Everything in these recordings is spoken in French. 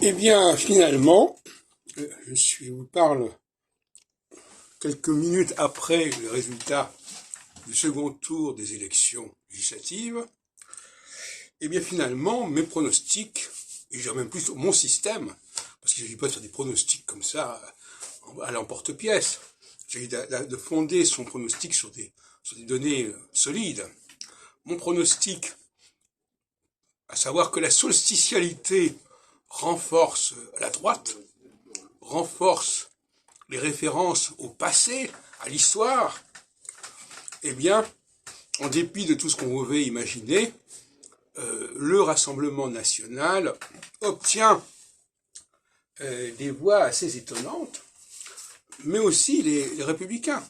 Eh bien, finalement, je vous parle quelques minutes après le résultat du second tour des élections législatives. Eh bien, finalement, mes pronostics, et j'ai même plus mon système, parce qu'il ne s'agit pas de faire des pronostics comme ça à l'emporte-pièce. Il s'agit de fonder son pronostic sur des données solides. Mon pronostic, à savoir que la solsticialité renforce la droite, renforce les références au passé, à l'histoire, eh bien, en dépit de tout ce qu'on pouvait imaginer, le Rassemblement national obtient des voix assez étonnantes, mais aussi les Républicains,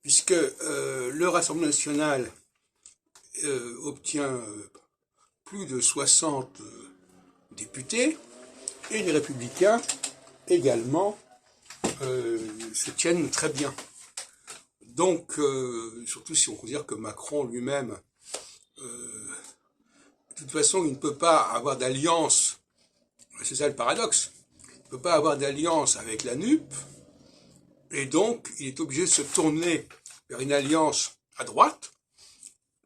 puisque le Rassemblement national obtient plus de 60 députés, et les Républicains également se tiennent très bien. Donc, surtout si on considère que Macron lui-même, de toute façon, il ne peut pas avoir d'alliance, c'est ça le paradoxe, il ne peut pas avoir d'alliance avec la NUP, et donc il est obligé de se tourner vers une alliance à droite,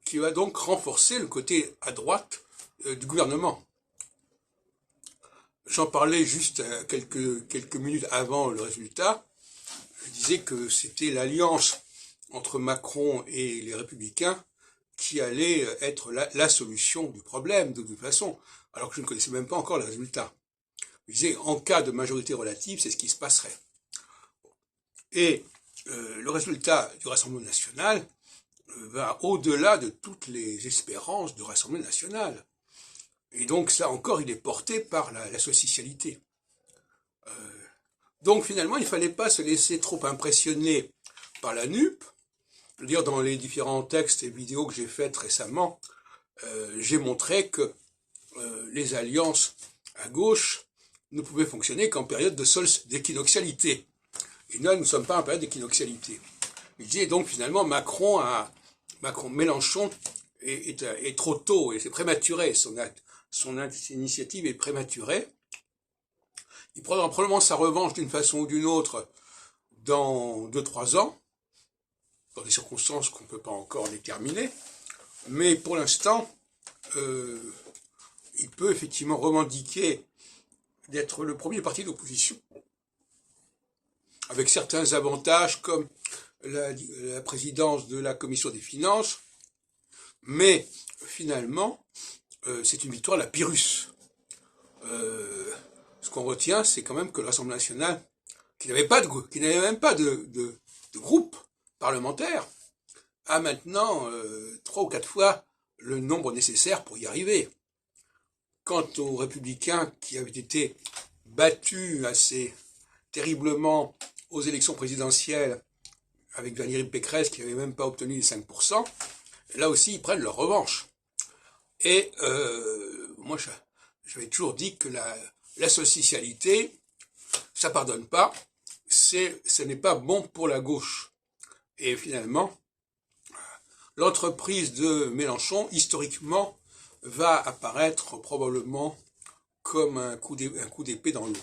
qui va donc renforcer le côté à droite du gouvernement. J'en parlais juste quelques minutes avant le résultat. Je disais que c'était l'alliance entre Macron et les Républicains qui allait être la solution du problème, de toute façon, alors que je ne connaissais même pas encore le résultat. Je disais, en cas de majorité relative, c'est ce qui se passerait. Et le résultat du Rassemblement national va au-delà de toutes les espérances du Rassemblement national. Et donc, ça encore, il est porté par la socialité. Donc, finalement, il ne fallait pas se laisser trop impressionner par la NUP. Je veux dire, dans les différents textes et vidéos que j'ai faites récemment, j'ai montré que les alliances à gauche ne pouvaient fonctionner qu'en période d'équinoxialité. Et là, nous ne sommes pas en période d'équinoxialité. Je disais donc, finalement, Mélenchon est trop tôt, et c'est prématuré, son initiative est prématurée. Il prendra probablement sa revanche d'une façon ou d'une autre dans 2-3 ans, dans des circonstances qu'on ne peut pas encore déterminer, mais pour l'instant, il peut effectivement revendiquer d'être le premier parti d'opposition, avec certains avantages comme la présidence de la commission des finances, mais finalement, c'est une victoire à la Pyrrhus. Ce qu'on retient, c'est quand même que l'Assemblée nationale, qui n'avait même pas de groupe parlementaire, a maintenant 3 ou 4 fois le nombre nécessaire pour y arriver. Quant aux Républicains qui avaient été battus assez terriblement aux élections présidentielles avec Valérie Pécresse qui n'avait même pas obtenu les 5%, là aussi ils prennent leur revanche. Et moi j'avais toujours dit que la socialité, ça pardonne pas, ce n'est pas bon pour la gauche. Et finalement, l'entreprise de Mélenchon, historiquement, va apparaître probablement comme un coup d'épée dans l'eau.